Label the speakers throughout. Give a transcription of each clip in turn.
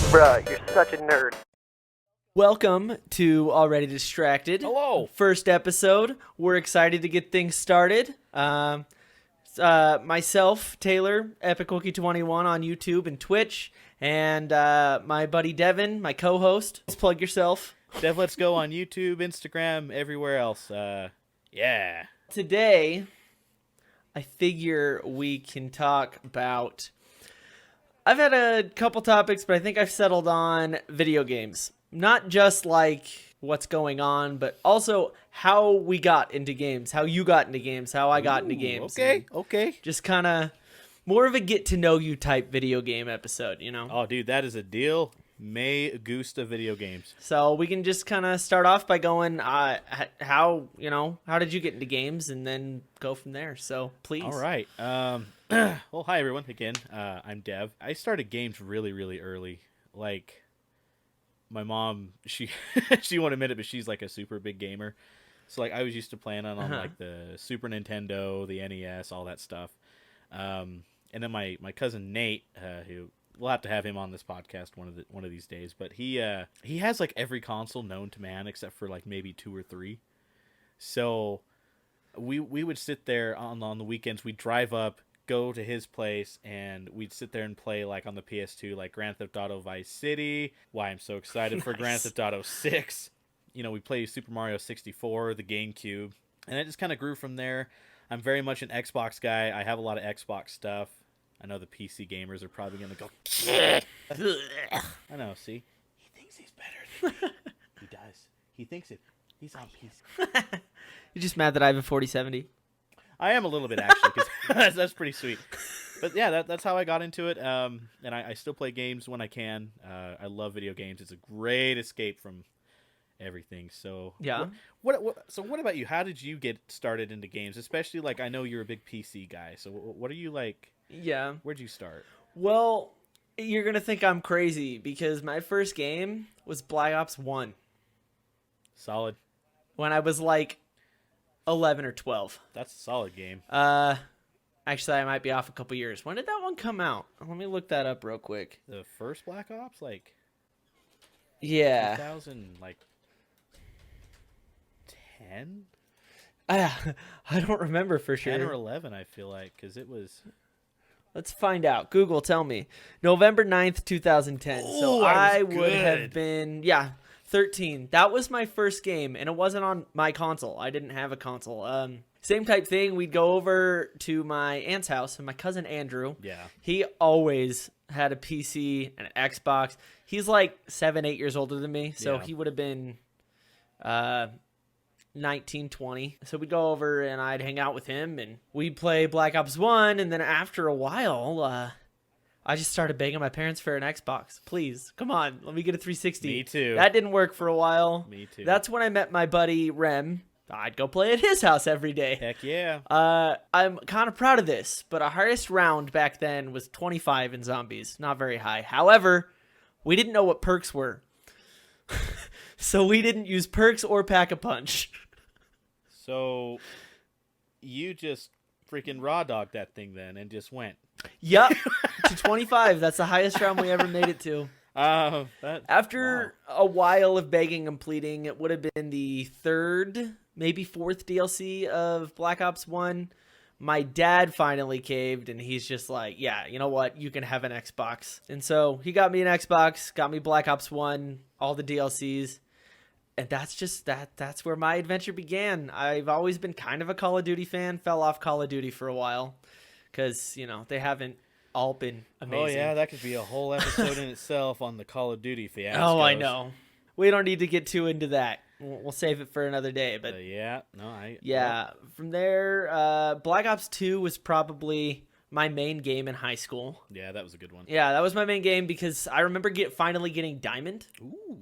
Speaker 1: Bruh, you're such a nerd.
Speaker 2: Welcome to Already Distracted.
Speaker 3: Hello.
Speaker 2: First episode. We're excited to get things started. Myself, Taylor, EpicWookie21 on YouTube and Twitch, and my buddy Devin, my co-host. Let's plug yourself.
Speaker 3: Dev, let's go on YouTube, Instagram, everywhere else. Yeah.
Speaker 2: Today, I figure we can talk about... I've had a couple topics, but I think I've settled on video games. Not just like what's going on, but also how we got into games, how you got into games, how I got into games.
Speaker 3: Okay.
Speaker 2: Just kind of more of a get-to-know-you type video game episode, you know?
Speaker 3: Oh, dude, that is a deal. Me gusta video games.
Speaker 2: So we can just kind of start off by going, how did you get into games, and then go from there. So please.
Speaker 3: All right. Well, hi, everyone. Again, I'm Dev. I started games really, really early. Like, my mom, she won't admit it, but she's like a super big gamer. So, like, I was used to playing on like the Super Nintendo, the NES, all that stuff. And then my cousin Nate, who we'll have to have him on this podcast one of these days, but he has like every console known to man except for like maybe 2 or 3. So we would sit there on the weekends. We'd drive up, go to his place, and we'd sit there and play like on the PS2, like Grand Theft Auto Vice City. Why I'm so excited for Grand Theft Auto 6. You know, we play Super Mario 64, the GameCube, and it just kind of grew from there. I'm very much an Xbox guy. I have a lot of Xbox stuff. I know the PC gamers are probably going to go, I know, see? He thinks he's better than me. He does. He thinks it. He's on PC.
Speaker 2: You're just mad that I have a 4070.
Speaker 3: I am a little bit, actually, because that's pretty sweet. But yeah, that's how I got into it. And I still play games when I can. I love video games. It's a great escape from everything. So
Speaker 2: yeah.
Speaker 3: So what about you? How did you get started into games? Especially, like, I know you're a big PC guy. So what are you like?
Speaker 2: Yeah.
Speaker 3: Where'd you start?
Speaker 2: Well, you're going to think I'm crazy because my first game was Black Ops 1.
Speaker 3: Solid.
Speaker 2: When I was like 11 or 12.
Speaker 3: That's a solid game.
Speaker 2: Actually, I might be off a couple years. When did that one come out? Let me look that up real quick.
Speaker 3: The first Black Ops? Like,
Speaker 2: yeah.
Speaker 3: 2000, like, 10?
Speaker 2: I don't remember for sure.
Speaker 3: 10 or 11, I feel like, because it was...
Speaker 2: Let's find out. Google, tell me. November 9th, 2010.
Speaker 3: Ooh,
Speaker 2: so I would
Speaker 3: good.
Speaker 2: have been, 13. That was my first game, and it wasn't on my console. I didn't have a console. Same type thing. We'd go over to my aunt's house, and my cousin Andrew, he always had a PC and an Xbox. He's like 7, 8 years older than me, so he would have been 19, 20. So we'd go over and I'd hang out with him and we'd play Black Ops 1. And then after a while, I just started begging my parents for an Xbox. Please, come on, let me get a 360.
Speaker 3: Me too.
Speaker 2: That didn't work for a while.
Speaker 3: Me too.
Speaker 2: That's when I met my buddy Rem. I'd go play at his house every day.
Speaker 3: Heck yeah.
Speaker 2: I'm kind of proud of this, but our highest round back then was 25 in zombies. Not very high. However, we didn't know what perks were. So we didn't use perks or Pack-a-Punch.
Speaker 3: So you just freaking raw dogged that thing then and just went.
Speaker 2: Yep, to 25. That's the highest round we ever made it to. After a while of begging and pleading, it would have been the 3rd, maybe 4th DLC of Black Ops 1. My dad finally caved, and he's just like, yeah, you know what? You can have an Xbox. And so he got me an Xbox, got me Black Ops 1, all the DLCs. And that's just that's where my adventure began. I've always been kind of a Call of Duty fan, fell off Call of Duty for a while because, they haven't all been amazing.
Speaker 3: Oh, yeah, that could be a whole episode in itself on the Call of Duty fiascos.
Speaker 2: Oh, I know. We don't need to get too into that. We'll save it for another day. But from there, Black Ops 2 was probably my main game in high school.
Speaker 3: Yeah, that was a good one.
Speaker 2: Yeah, that was my main game because I remember finally getting Diamond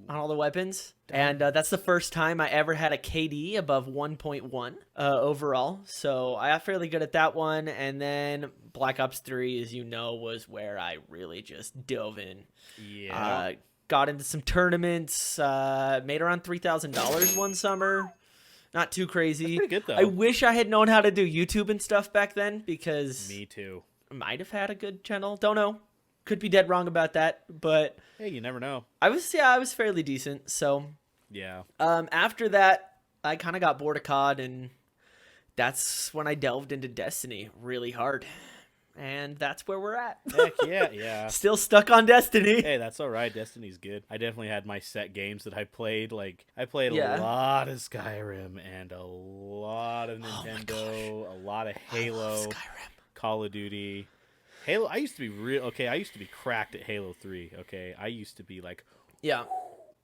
Speaker 2: on all the weapons. And that's the first time I ever had a KD above 1.1 overall. So I got fairly good at that one. And then Black Ops 3, as you know, was where I really just dove in.
Speaker 3: Yeah.
Speaker 2: Got into some tournaments, made around $3,000 one summer. Not too crazy.
Speaker 3: That's pretty good, though.
Speaker 2: I wish I had known how to do YouTube and stuff back then because...
Speaker 3: Me too.
Speaker 2: I might have had a good channel. Don't know. Could be dead wrong about that, but
Speaker 3: Hey, you never know.
Speaker 2: I was fairly decent. So
Speaker 3: Yeah.
Speaker 2: after that, I kind of got bored of COD, and that's when I delved into Destiny really hard. And that's where we're at.
Speaker 3: Heck yeah, yeah.
Speaker 2: Still stuck on Destiny.
Speaker 3: Hey, that's all right. Destiny's good. I definitely had my set games that I played. Like, I played
Speaker 2: Yeah.
Speaker 3: a lot of Skyrim and a lot of Nintendo, a lot of Halo, Call of Duty. Halo, I used to be I used to be cracked at Halo 3, okay? I used to be like,
Speaker 2: Yeah.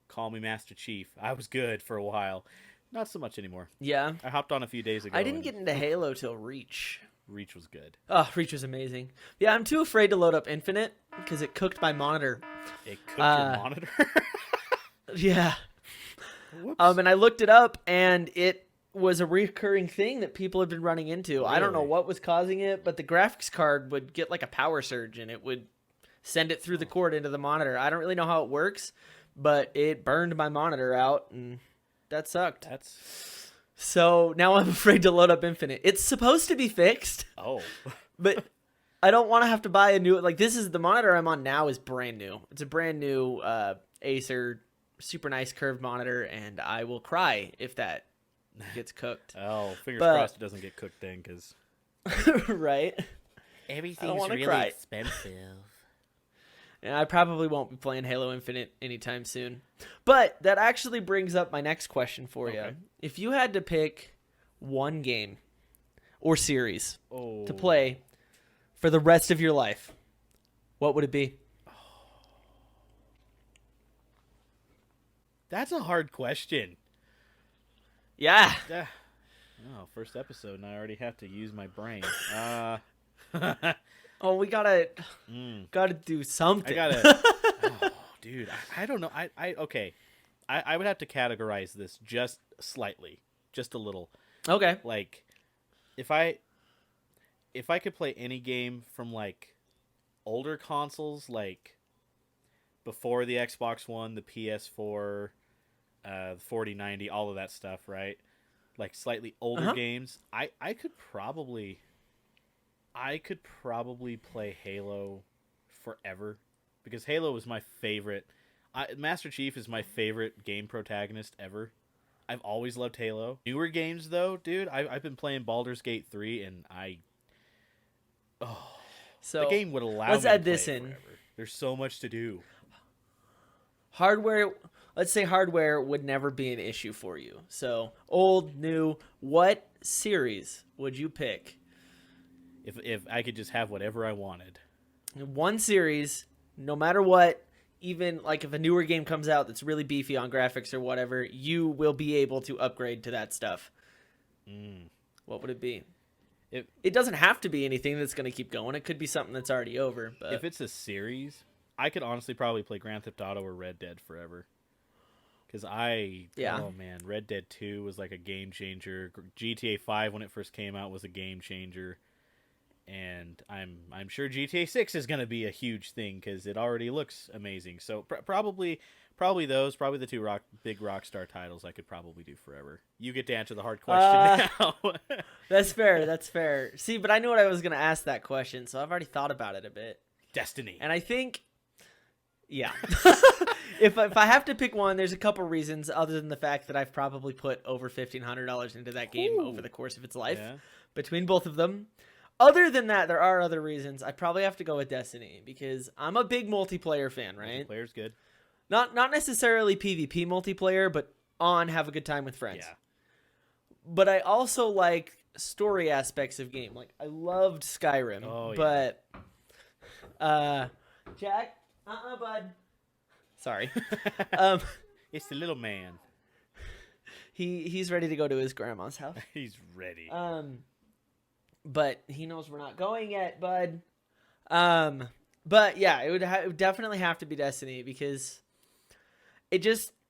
Speaker 3: call me Master Chief. I was good for a while. Not so much anymore.
Speaker 2: Yeah.
Speaker 3: I hopped on a few days ago.
Speaker 2: I didn't get into Halo till Reach.
Speaker 3: Reach was good.
Speaker 2: Oh, Reach was amazing. Yeah, I'm too afraid to load up Infinite because it cooked my monitor.
Speaker 3: It cooked your monitor?
Speaker 2: Yeah.
Speaker 3: Whoops.
Speaker 2: And I looked it up, and it was a recurring thing that people had been running into. Really? I don't know what was causing it, but the graphics card would get like a power surge, and it would send it through the cord into the monitor. I don't really know how it works, but it burned my monitor out, and that sucked. So now I'm afraid to load up Infinite. It's supposed to be fixed.
Speaker 3: Oh.
Speaker 2: But I don't want to have to buy a new, like, the monitor I'm on now is brand new. It's a brand new Acer super nice curved monitor, and I will cry if that gets cooked.
Speaker 3: Oh, fingers crossed it doesn't get cooked then, because
Speaker 2: right?
Speaker 3: Everything's really expensive.
Speaker 2: And I probably won't be playing Halo Infinite anytime soon. But that actually brings up my next question for you. If you had to pick one game or series to play for the rest of your life, what would it be?
Speaker 3: That's a hard question.
Speaker 2: Yeah.
Speaker 3: Oh, first episode, and I already have to use my brain.
Speaker 2: Oh, we gotta do something.
Speaker 3: Dude, I don't know. Okay. I would have to categorize this just slightly, just a little.
Speaker 2: Okay.
Speaker 3: Like, if I could play any game from like older consoles, like before the Xbox One, the PS4, the 4090, all of that stuff, right? Like slightly older games, I could probably play Halo forever, because Halo was my favorite. Master Chief is my favorite game protagonist ever. I've always loved Halo. Newer games, though, dude, I've been playing Baldur's Gate 3, and the game would allow me to play it forever. There's so much to do.
Speaker 2: Let's say hardware would never be an issue for you. So, old, new, what series would you pick?
Speaker 3: If I could just have whatever I wanted.
Speaker 2: One series, no matter what, even like if a newer game comes out that's really beefy on graphics or whatever, you will be able to upgrade to that stuff. What would it be? It doesn't have to be anything that's going to keep going. It could be something that's already over. But
Speaker 3: if it's a series, I could honestly probably play Grand Theft Auto or Red Dead forever. Because oh man, Red Dead 2 was like a game changer. GTA 5 when it first came out was a game changer. And I'm sure GTA 6 is going to be a huge thing because it already looks amazing. So probably the two big Rockstar titles I could probably do forever. You get to answer the hard question now.
Speaker 2: That's fair. See, but I knew what I was going to ask that question, so I've already thought about it a bit.
Speaker 3: Destiny.
Speaker 2: And I think, yeah. If I have to pick one, there's a couple reasons other than the fact that I've probably put over $1,500 into that game over the course of its life between both of them. Other than that, there are other reasons. I probably have to go with Destiny because I'm a big multiplayer fan, right?
Speaker 3: Multiplayer's good.
Speaker 2: Not necessarily PvP multiplayer, but have a good time with friends. Yeah. But I also like story aspects of game. Like I loved Skyrim, but Jack, bud. Sorry.
Speaker 3: It's the little man.
Speaker 2: He's ready to go to his grandma's house.
Speaker 3: He's ready.
Speaker 2: But he knows we're not going yet, bud. But yeah, it would definitely have to be Destiny because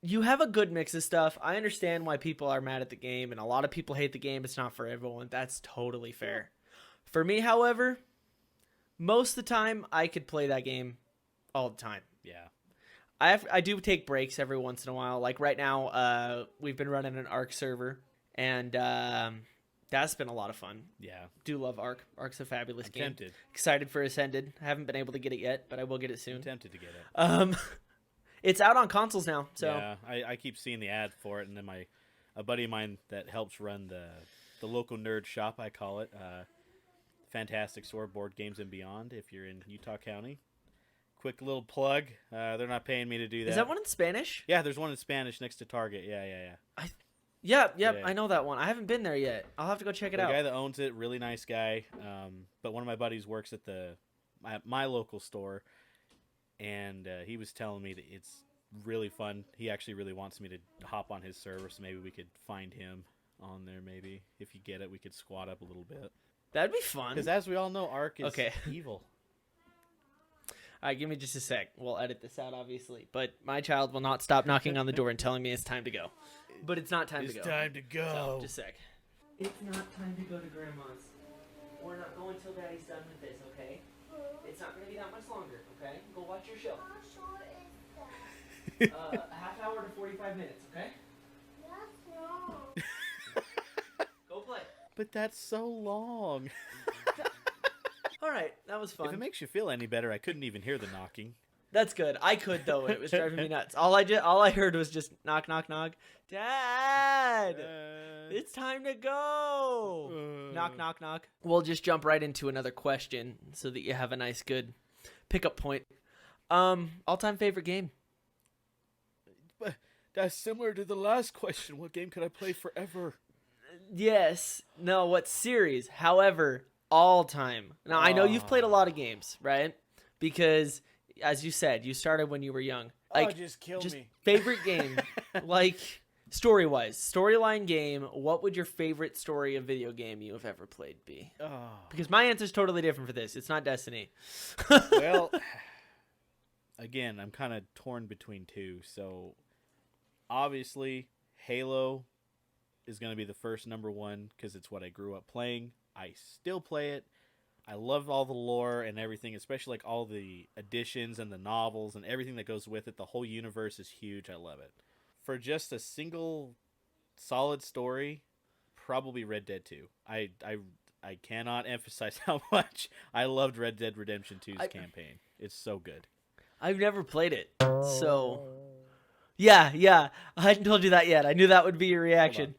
Speaker 2: you have a good mix of stuff. I understand why people are mad at the game, and a lot of people hate the game. It's not for everyone. That's totally fair. For me, however, most of the time I could play that game all the time.
Speaker 3: Yeah.
Speaker 2: I do take breaks every once in a while. Like right now, we've been running an Arc server, and That's been a lot of fun.
Speaker 3: Yeah.
Speaker 2: Do love Ark. Ark's a fabulous game.
Speaker 3: Tempted.
Speaker 2: Excited for Ascended. I haven't been able to get it yet, but I will get it soon.
Speaker 3: I'm tempted to get it.
Speaker 2: It's out on consoles now. So
Speaker 3: yeah, I keep seeing the ad for it, and then a buddy of mine that helps run the local nerd shop, I call it, fantastic store, Board Games and Beyond. If you're in Utah County, quick little plug. They're not paying me to do that.
Speaker 2: Is that one in Spanish?
Speaker 3: Yeah, there's one in Spanish next to Target. Yeah.
Speaker 2: Yeah, I know that one. I haven't been there yet. I'll have to go check it out.
Speaker 3: The guy that owns it, really nice guy. But one of my buddies works at my local store, and he was telling me that it's really fun. He actually really wants me to hop on his server, so maybe we could find him on there. Maybe if you get it, we could squat up a little bit.
Speaker 2: That'd be fun.
Speaker 3: Because as we all know, Ark is evil.
Speaker 2: All right, give me just a sec. We'll edit this out, obviously. But my child will not stop knocking on the door and telling me it's time to go. But it's not time to go.
Speaker 3: It's time to go.
Speaker 2: So, just a sec. It's not time to go to Grandma's. We're not going till Daddy's done with this, okay? It's not going to be that much longer, okay? Go watch your show.
Speaker 4: How short is that?
Speaker 2: A half hour to 45 minutes, okay?
Speaker 4: That's wrong.
Speaker 2: Go play.
Speaker 3: But that's so long.
Speaker 2: All right, that was fun.
Speaker 3: If it makes you feel any better, I couldn't even hear the knocking.
Speaker 2: That's good. I could though. It was driving me nuts. All I heard was just knock, knock, knock. Dad, it's time to go. Knock, knock, knock. We'll just jump right into another question so that you have a nice, good pickup point. All-time favorite game?
Speaker 3: But that's similar to the last question. What game could I play forever?
Speaker 2: Yes. No. What series? However, all time. Now I know you've played a lot of games, right? Because as you said, you started when you were young. Like,
Speaker 3: just kill me.
Speaker 2: Favorite game, like story-wise, storyline game. What would your favorite story of video game you have ever played be? Because my answer is totally different for this. It's not Destiny.
Speaker 3: Well, again, I'm kind of torn between two. So, obviously, Halo is going to be the first number one because it's what I grew up playing. I still play it. I love all the lore and everything, especially like all the additions and the novels and everything that goes with it. The whole universe is huge. I love it. For just a single solid story, probably Red Dead 2. I cannot emphasize how much I loved Red Dead Redemption 2's campaign. It's so good.
Speaker 2: I've never played it, so yeah. I hadn't told you that yet. I knew that would be your reaction.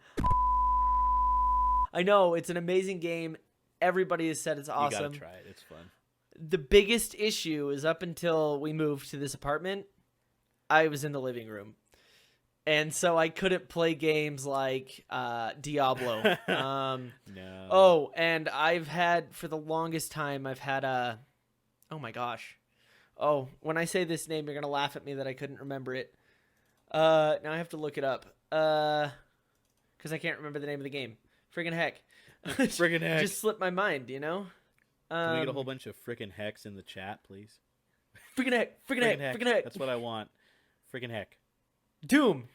Speaker 2: I know it's an amazing game. Everybody has said it's awesome.
Speaker 3: You gotta try it. It's fun.
Speaker 2: The biggest issue is up until we moved to this apartment, I was in the living room. And so I couldn't play games like Diablo.
Speaker 3: No.
Speaker 2: Oh, and I've had, for the longest time, I've had a... Oh my gosh. Oh, when I say this name, you're going to laugh at me that I couldn't remember it. Now I have to look it up. Because I can't remember the name of the game. Friggin' heck.
Speaker 3: Friggin' heck.
Speaker 2: Just slipped my mind, you know?
Speaker 3: Can we get a whole bunch of frickin' hecks in the chat, please?
Speaker 2: Friggin' heck. Friggin' heck.
Speaker 3: That's what I want. Frickin' heck.
Speaker 2: Doom.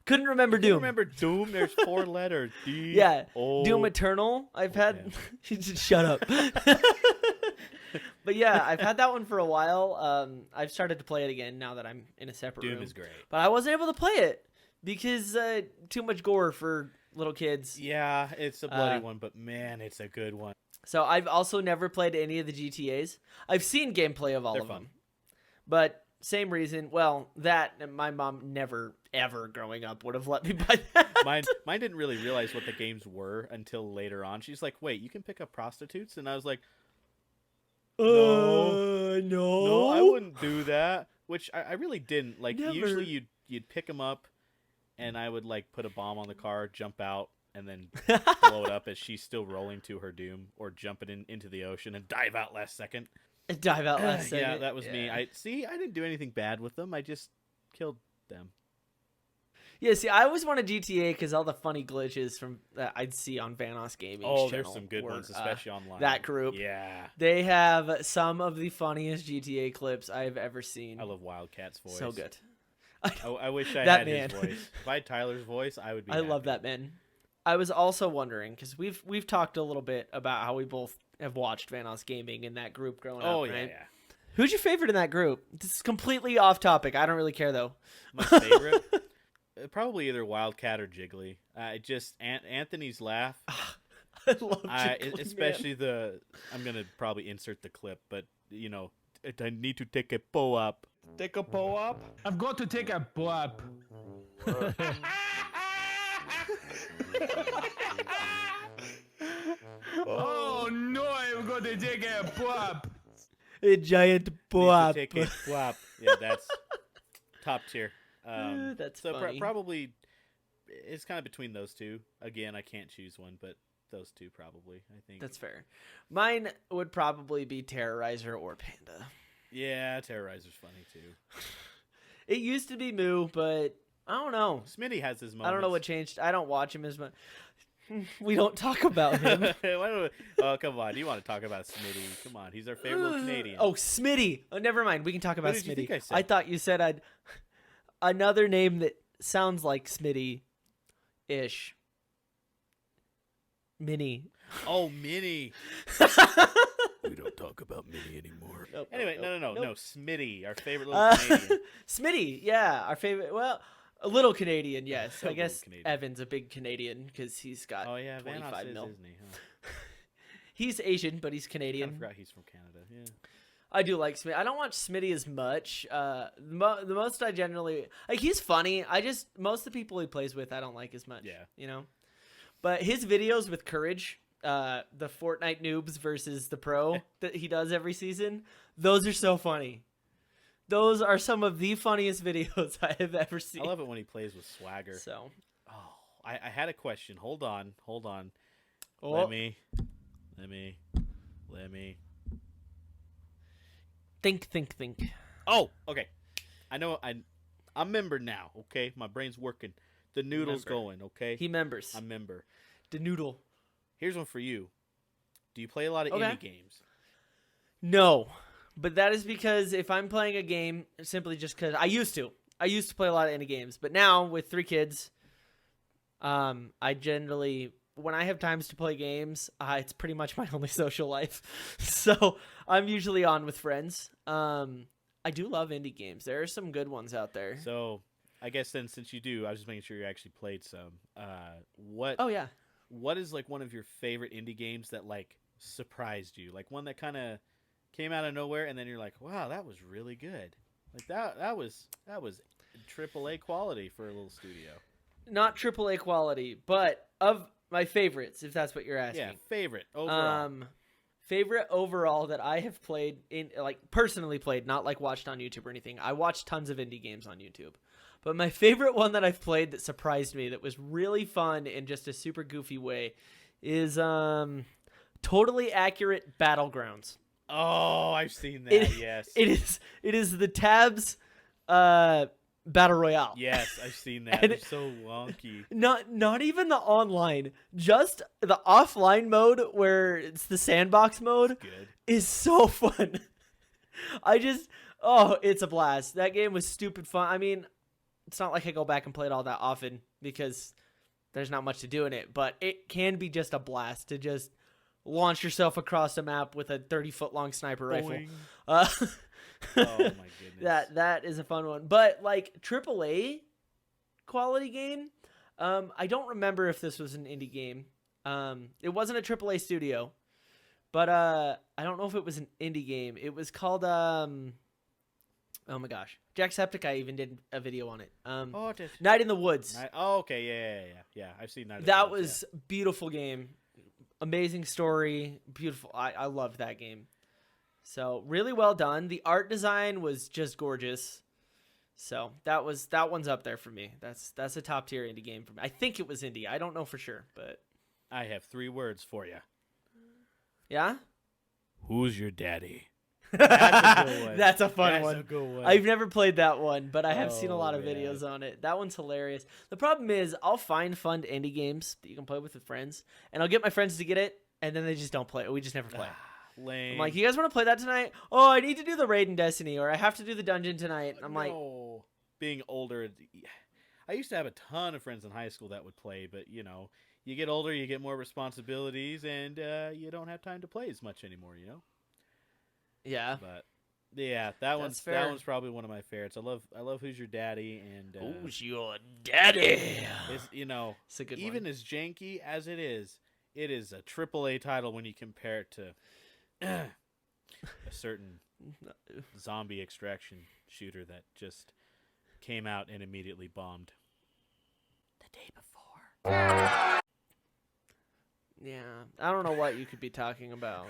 Speaker 2: Couldn't remember Doom.
Speaker 3: Remember Doom? There's 4 letters. D.
Speaker 2: Yeah.
Speaker 3: O.
Speaker 2: Doom Eternal. I've had... Just shut up. But yeah, I've had that one for a while. I've started to play it again now that I'm in a separate room.
Speaker 3: Doom is great.
Speaker 2: But I wasn't able to play it because too much gore for little kids.
Speaker 3: Yeah, it's a bloody one, but man, it's a good one.
Speaker 2: So I've also never played any of the GTAs. I've seen gameplay of all of them. But same reason. Well, that and my mom never, ever growing up would have let me buy that.
Speaker 3: Mine didn't really realize what the games were until later on. She's like, wait, you can pick up prostitutes? And I was like, no, I wouldn't do that. Which I really didn't. Like,
Speaker 2: Never.
Speaker 3: Usually you'd pick them up, and I would, like, put a bomb on the car, jump out, and then blow it up as she's still rolling to her doom, or jumping into the ocean and dive out last second.
Speaker 2: Dive out last second.
Speaker 3: Yeah, that was me. I didn't do anything bad with them. I just killed them.
Speaker 2: Yeah, see, I always wanted GTA because all the funny glitches from that I'd see on VANOSS Gaming.
Speaker 3: Oh, there's some good ones, especially online.
Speaker 2: That group.
Speaker 3: Yeah.
Speaker 2: They have some of the funniest GTA clips I've ever seen.
Speaker 3: I love Wildcat's voice.
Speaker 2: So good.
Speaker 3: I wish I
Speaker 2: That
Speaker 3: had
Speaker 2: man.
Speaker 3: his voice. If I had Tyler's voice, I would be
Speaker 2: I love that man. I was also wondering, because we've talked a little bit about how we both have watched VANOSS Gaming in that group growing up, right?
Speaker 3: Yeah.
Speaker 2: Who's your favorite in that group? This is completely off topic. I don't really care, though.
Speaker 3: My favorite? Probably either Wildcat or Jiggly. Anthony's laugh.
Speaker 2: I love Jiggly,
Speaker 3: especially
Speaker 2: man.
Speaker 3: I'm gonna probably insert the clip, but I need to take a pull up.
Speaker 2: Take a pull up.
Speaker 5: I've got to take a pull-up. Oh no, I've got to take a pull-up.
Speaker 2: A giant pull up.
Speaker 3: Take a pull up. Yeah, that's top tier.
Speaker 2: That's
Speaker 3: so
Speaker 2: funny.
Speaker 3: Probably it's kind of between those two. Again, I can't choose one, but those two probably. I think
Speaker 2: That's fair. Mine would probably be Terrorizer or Panda.
Speaker 3: Yeah, Terrorizer's funny too.
Speaker 2: It used to be Moo, but I don't know.
Speaker 3: Smitty has his moments.
Speaker 2: I don't know what changed. I don't watch him as much. We don't talk about him.
Speaker 3: Oh, come on. You want to talk about Smitty. Come on. He's our favorite little Canadian.
Speaker 2: Oh, Smitty. Oh, never mind. We can talk about
Speaker 3: What did you
Speaker 2: Smitty.
Speaker 3: think I said?
Speaker 2: I thought you said another name that sounds like Smitty-ish. Minnie.
Speaker 3: Oh, Minnie. We don't talk about Minnie anymore.
Speaker 2: Nope,
Speaker 3: Anyway,
Speaker 2: nope.
Speaker 3: no. Smitty, our favorite little Canadian.
Speaker 2: Smitty, yeah, our favorite. Well, a little Canadian, yes.
Speaker 3: A
Speaker 2: I guess
Speaker 3: little Canadian.
Speaker 2: Evan's a big Canadian because he's got
Speaker 3: Oh, yeah,
Speaker 2: 25
Speaker 3: VANOSS
Speaker 2: mil.
Speaker 3: isn't he? Huh?
Speaker 2: He's Asian, but he's
Speaker 3: I
Speaker 2: Canadian.
Speaker 3: forgot he's from Canada. Yeah.
Speaker 2: I do like Smitty. I don't watch Smitty as much. The most I generally like, he's funny. Most of the people he plays with, I don't like as much.
Speaker 3: Yeah.
Speaker 2: But his videos with Courage, the Fortnite noobs versus the pro that he does every season, those are so funny. Those are some of the funniest videos I have ever seen.
Speaker 3: I love it when he plays with swagger.
Speaker 2: So,
Speaker 3: Oh, I had a question. Hold on.
Speaker 2: oh,
Speaker 3: Let me.
Speaker 2: think.
Speaker 3: Oh, okay. I know. I'm a member now. Okay, my brain's working. The noodle's
Speaker 2: Member.
Speaker 3: going. Okay,
Speaker 2: He members.
Speaker 3: I'm a member.
Speaker 2: The noodle.
Speaker 3: Here's one for you. Do you play a lot of
Speaker 2: Okay.
Speaker 3: indie games?
Speaker 2: No, but that is because if I'm playing a game, simply just because I used to play a lot of indie games, but now with 3 kids, I generally, when I have times to play games, it's pretty much my only social life. So I'm usually on with friends. I do love indie games. There are some good ones out there.
Speaker 3: So, I guess then, since you do, I was just making sure you actually played some. What?
Speaker 2: Oh yeah.
Speaker 3: What is like one of your favorite indie games that like surprised you? Like one that kind of came out of nowhere, and then you're like, "Wow, that was really good." Like that was AAA quality for a little studio.
Speaker 2: Not AAA quality, but of my favorites, if that's what you're asking.
Speaker 3: Yeah, favorite overall.
Speaker 2: Favorite overall that I have played personally played, not like watched on YouTube or anything. I watched tons of indie games on YouTube. But my favorite one that I've played that surprised me, that was really fun in just a super goofy way, is Totally Accurate Battlegrounds.
Speaker 3: Oh, I've seen that. Yes.
Speaker 2: It is the Tabs Battle Royale.
Speaker 3: Yes, I've seen that.
Speaker 2: And
Speaker 3: It's so wonky.
Speaker 2: Not even the online, just the offline mode where it's the sandbox mode
Speaker 3: Good.
Speaker 2: is so fun. It's a blast. That game was stupid fun. I mean, it's not like I go back and play it all that often because there's not much to do in it, but it can be just a blast to just launch yourself across a map with a 30-foot long sniper rifle.
Speaker 3: Oh my goodness.
Speaker 2: That is a fun one. But like AAA quality game, I don't remember if this was an indie game. It wasn't a AAA studio, but I don't know if it was an indie game. It was called oh my gosh, Jacksepticeye even did a video on it. Night in the Woods.
Speaker 3: Okay, yeah. I've seen that.
Speaker 2: That was beautiful game, amazing story, beautiful. I loved that game. So really well done. The art design was just gorgeous. So that one's up there for me. That's a top tier indie game for me. I think it was indie. I don't know for sure, but
Speaker 3: I have 3 words for you.
Speaker 2: yeah.
Speaker 3: Who's your daddy? That's a good one.
Speaker 2: That's a fun
Speaker 3: That's
Speaker 2: one.
Speaker 3: a good one.
Speaker 2: I've never played that one, but I have seen a lot of
Speaker 3: man.
Speaker 2: videos on it. That one's hilarious. The problem is I'll find fun indie games that you can play with friends, and I'll get my friends to get it, and then they just don't play it. We just never play.
Speaker 3: Lame.
Speaker 2: I'm like, you guys want to play that tonight? Oh, I need to do the raid in Destiny, or I have to do the dungeon tonight. I'm like,
Speaker 3: no. Being older, I used to have a ton of friends in high school that would play, but you get older, you get more responsibilities, and you don't have time to play as much anymore.
Speaker 2: yeah.
Speaker 3: But Yeah, that
Speaker 2: That's
Speaker 3: one's
Speaker 2: fair.
Speaker 3: probably one of my favorites. I love Who's Your Daddy, and
Speaker 2: Who's your daddy?
Speaker 3: it's,
Speaker 2: It's a good
Speaker 3: even
Speaker 2: one.
Speaker 3: as janky as it is a AAA title when you compare it to a certain zombie extraction shooter that just came out and immediately bombed the day before.
Speaker 2: Yeah, I don't know what you could be talking about.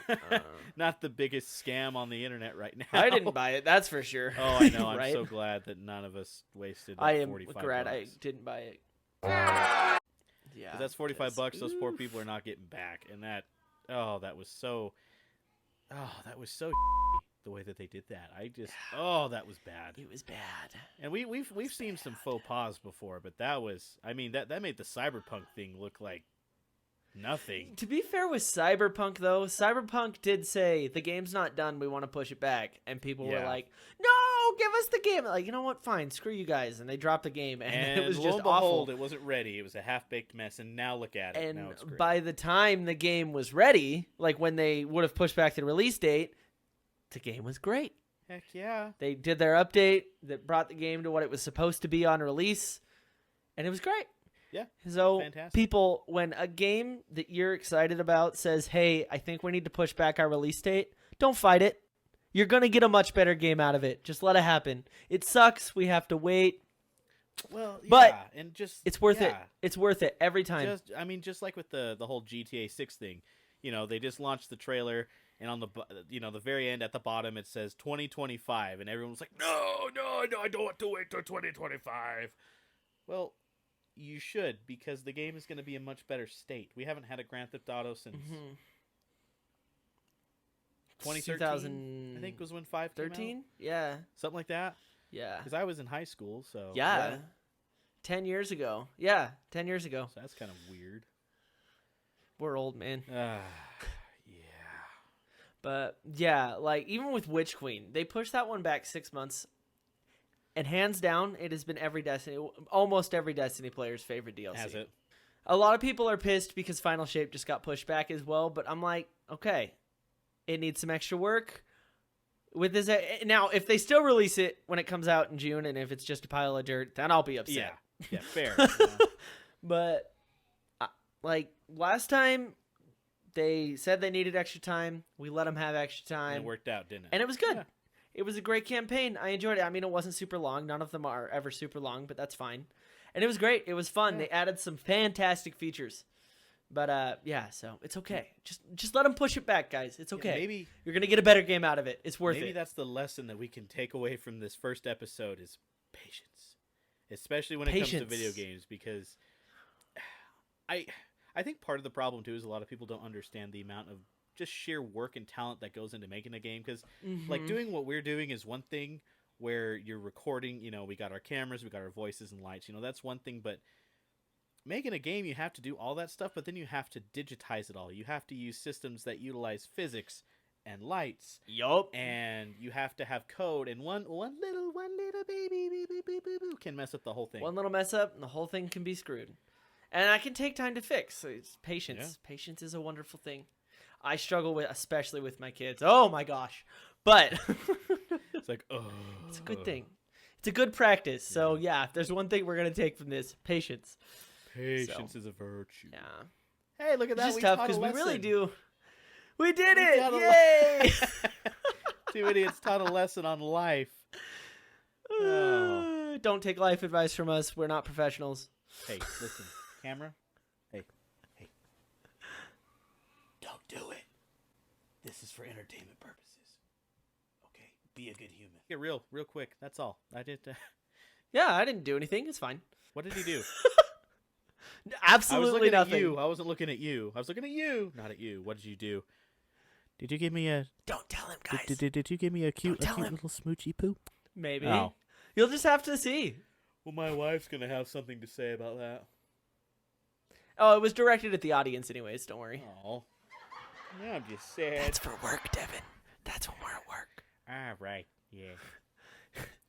Speaker 3: Not the biggest scam on the internet right now.
Speaker 2: I didn't buy it, that's for sure.
Speaker 3: Oh, I know. I'm
Speaker 2: Right?
Speaker 3: so glad that none of us wasted
Speaker 2: I
Speaker 3: that
Speaker 2: am
Speaker 3: 45
Speaker 2: glad I
Speaker 3: bucks.
Speaker 2: didn't buy it. Yeah,
Speaker 3: 'Cause that's 45 bucks those poor
Speaker 2: oof.
Speaker 3: people are not getting back, and that was so the way that they did that. That was bad.
Speaker 2: It was bad.
Speaker 3: And we've seen some faux pas before, but that made the Cyberpunk thing look like nothing.
Speaker 2: To be fair with Cyberpunk, though, Cyberpunk did say the game's not done. We want to push it back, and people were
Speaker 3: Yeah.
Speaker 2: like, "No, give us the game." Like, you know what? Fine, screw you guys, and they dropped the game, and it was
Speaker 3: lo
Speaker 2: just
Speaker 3: and behold,
Speaker 2: awful.
Speaker 3: it wasn't ready. It was a half-baked mess, and now look at it. Now
Speaker 2: And
Speaker 3: it's great.
Speaker 2: by the time the game was ready, like when they would have pushed back the release date, the game was great.
Speaker 3: Heck yeah.
Speaker 2: They did their update that brought the game to what it was supposed to be on release, and it was great.
Speaker 3: Yeah.
Speaker 2: So
Speaker 3: Fantastic.
Speaker 2: people, when a game that you're excited about says, "Hey, I think we need to push back our release date," don't fight it. You're going to get a much better game out of it. Just let it happen. It sucks. We have to wait.
Speaker 3: Well, yeah,
Speaker 2: But
Speaker 3: and just
Speaker 2: It's worth it.
Speaker 3: yeah.
Speaker 2: It's worth it every time.
Speaker 3: Just like with the whole GTA 6 thing, they just launched the trailer, and on the very end at the bottom it says 2025, and everyone's like, no, I don't want to wait till 2025. Well, you should, because the game is going to be in much better state. We haven't had a Grand Theft Auto since 2013. I think was when 5 came out.
Speaker 2: 13? Yeah.
Speaker 3: Something like that.
Speaker 2: Yeah.
Speaker 3: Because I was in high school, so
Speaker 2: Yeah. 10 years ago. Yeah, 10 years ago.
Speaker 3: So that's kind of weird.
Speaker 2: We're old, man.
Speaker 3: Yeah.
Speaker 2: But yeah, like even with Witch Queen, they pushed that one back 6 months. And hands down, it has been almost every Destiny player's favorite DLC.
Speaker 3: Has it?
Speaker 2: A lot of people are pissed because Final Shape just got pushed back as well, but I'm like, okay, it needs some extra work. With this now, if they still release it when it comes out in June, and if it's just a pile of dirt, then I'll be upset.
Speaker 3: Yeah, fair.
Speaker 2: But like last time, they said they needed extra time. We let them have extra time.
Speaker 3: And it worked out, didn't it?
Speaker 2: And it was good.
Speaker 3: Yeah.
Speaker 2: It was a great campaign. I enjoyed it. I mean, it wasn't super long. None of them are ever super long, but that's fine. And it was great. It was fun. Yeah. They added some fantastic features. But yeah, so it's okay. Just let them push it back, guys. It's okay.
Speaker 3: Yeah, maybe
Speaker 2: you're going to get a better game out of it. It's worth it.
Speaker 3: Maybe that's the lesson that we can take away from this first episode is patience. Especially when it comes to video games, because I think part of the problem too is a lot of people don't understand the amount of just sheer work and talent that goes into making a game, because like doing what we're doing is one thing, where you're recording, we got our cameras, we got our voices and lights, that's one thing, but making a game, you have to do all that stuff, but then you have to digitize it all. You have to use systems that utilize physics and lights.
Speaker 2: Yup.
Speaker 3: And you have to have code, and one little baby can mess up the whole thing.
Speaker 2: One little mess up and the whole thing can be screwed. And I can take time to fix. So it's patience. Yeah. Patience is a wonderful thing. I struggle with, especially with my kids. Oh my gosh. But
Speaker 3: it's like,
Speaker 2: it's a good thing. It's a good practice. So yeah, if there's one thing we're going to take from this, patience.
Speaker 3: Patience is a virtue.
Speaker 2: Yeah.
Speaker 3: Hey, look at that.
Speaker 2: It's just tough because we really do. We did it!
Speaker 3: Yay! 2 idiots taught a lesson on life. Oh.
Speaker 2: Don't take life advice from us. We're not professionals.
Speaker 3: Hey, listen. Camera. Hey. Don't do it. This is for entertainment purposes. Okay? Be a good human. Get real quick. That's all. I did.
Speaker 2: Yeah, I didn't do anything. It's fine.
Speaker 3: What did he do?
Speaker 2: Absolutely nothing.
Speaker 3: I wasn't looking at you. I was looking at you, not at you. What did you do? Did you give me a...
Speaker 2: Don't tell him, guys.
Speaker 3: Did you give me a cute little smoochy poo?
Speaker 2: Maybe.
Speaker 3: Oh.
Speaker 2: You'll just have to see.
Speaker 3: Well, my wife's going to have something to say about that.
Speaker 2: Oh, it was directed at the audience anyways. Don't worry.
Speaker 3: Oh. I'm just sad.
Speaker 2: That's for work, Devin. That's when we're at work.
Speaker 3: Ah, right. Yeah.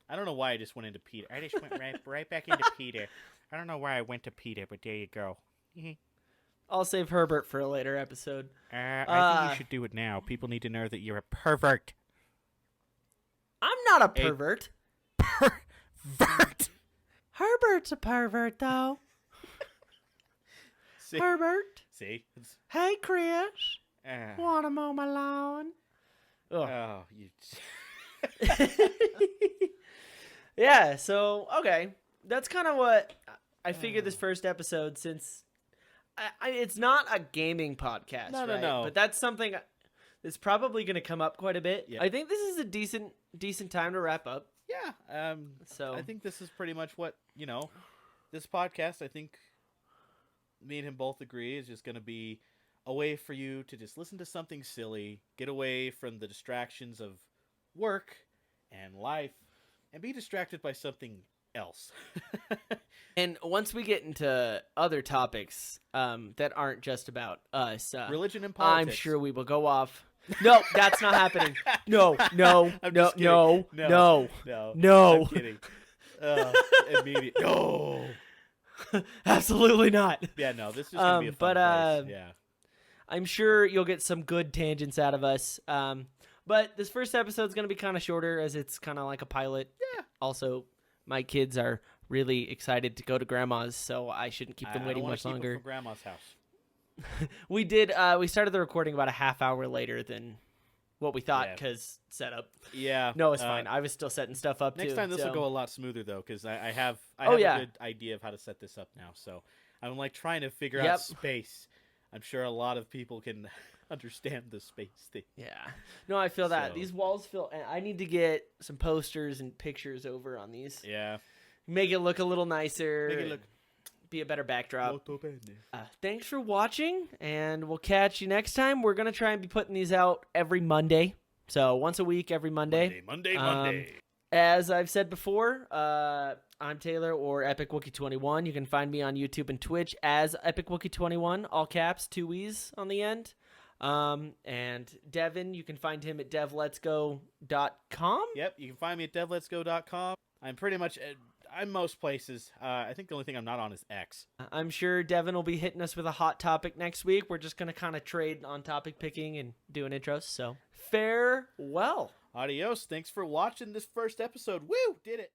Speaker 3: I don't know why I just went into Peter. I just went right back into Peter. I don't know why I went to Peter, but there you go.
Speaker 2: I'll save Herbert for a later episode.
Speaker 3: I think you should do it now. People need to know that you're a pervert.
Speaker 2: not a pervert.
Speaker 3: Vert.
Speaker 2: Herbert's a pervert, though.
Speaker 3: See?
Speaker 2: Herbert.
Speaker 3: See? It's,
Speaker 2: Hey, Chris.
Speaker 3: ah.
Speaker 2: Wanna mow my lawn? Ugh.
Speaker 3: Oh, you.
Speaker 2: Yeah, so, okay. That's kind of what I figured this first episode, since it's not a gaming podcast,
Speaker 3: No,
Speaker 2: right?
Speaker 3: no.
Speaker 2: But that's something that's probably going to come up quite a bit.
Speaker 3: Yeah.
Speaker 2: I think this is a decent time to wrap up.
Speaker 3: Yeah.
Speaker 2: So
Speaker 3: I think this is pretty much what, this podcast, I think me and him both agree, is just going to be a way for you to just listen to something silly, get away from the distractions of work and life, and be distracted by something else.
Speaker 2: And once we get into other topics that aren't just about us,
Speaker 3: Religion and politics.
Speaker 2: I'm sure we will go off. No, that's not happening. No.
Speaker 3: I'm
Speaker 2: No.
Speaker 3: just kidding.
Speaker 2: No.
Speaker 3: I'm kidding. Immediate. No.
Speaker 2: Absolutely not.
Speaker 3: Yeah, no. This is gonna be a fun place. Yeah.
Speaker 2: I'm sure you'll get some good tangents out of us. But this first episode is going to be kind of shorter, as it's kind of like a pilot.
Speaker 3: Yeah.
Speaker 2: Also, my kids are really excited to go to grandma's, so I shouldn't keep them
Speaker 3: I
Speaker 2: waiting
Speaker 3: don't wanna
Speaker 2: much
Speaker 3: keep 'em
Speaker 2: longer.
Speaker 3: from grandma's house.
Speaker 2: We started the recording about a half hour later than what we thought,
Speaker 3: Yeah.
Speaker 2: because setup.
Speaker 3: Yeah.
Speaker 2: No, it's fine. I was still setting stuff up
Speaker 3: Next
Speaker 2: too.
Speaker 3: time this will
Speaker 2: so-
Speaker 3: go a lot smoother though, because I have
Speaker 2: Oh,
Speaker 3: a
Speaker 2: yeah.
Speaker 3: good idea of how to set this up now. So I'm like trying to figure
Speaker 2: Yep.
Speaker 3: out space. I'm sure a lot of people can understand the space thing.
Speaker 2: Yeah. No, I feel that.
Speaker 3: So-
Speaker 2: These walls feel... and I need to get some posters and pictures over on these.
Speaker 3: Yeah.
Speaker 2: Make it look a little nicer.
Speaker 3: Make it
Speaker 2: and
Speaker 3: look
Speaker 2: be a better backdrop.
Speaker 3: molto bene.
Speaker 2: Thanks for watching, and we'll catch you next time. We're going to try and be putting these out every Monday. So once a week, every Monday.
Speaker 3: Monday.
Speaker 2: As I've said before, I'm Taylor, or Epic Wookie 21. You can find me on YouTube and Twitch as Epic Wookie 21, all caps, 2 E's on the end. And Devin, you can find him at devletsgo.com.
Speaker 3: Yep, you can find me at devletsgo.com. I'm pretty much I'm most places. I think the only thing I'm not on is X.
Speaker 2: I'm sure Devin will be hitting us with a hot topic next week. We're just going to kind of trade on topic picking and doing intros. So farewell.
Speaker 3: Adios. Thanks for watching this first episode. Woo! Did it.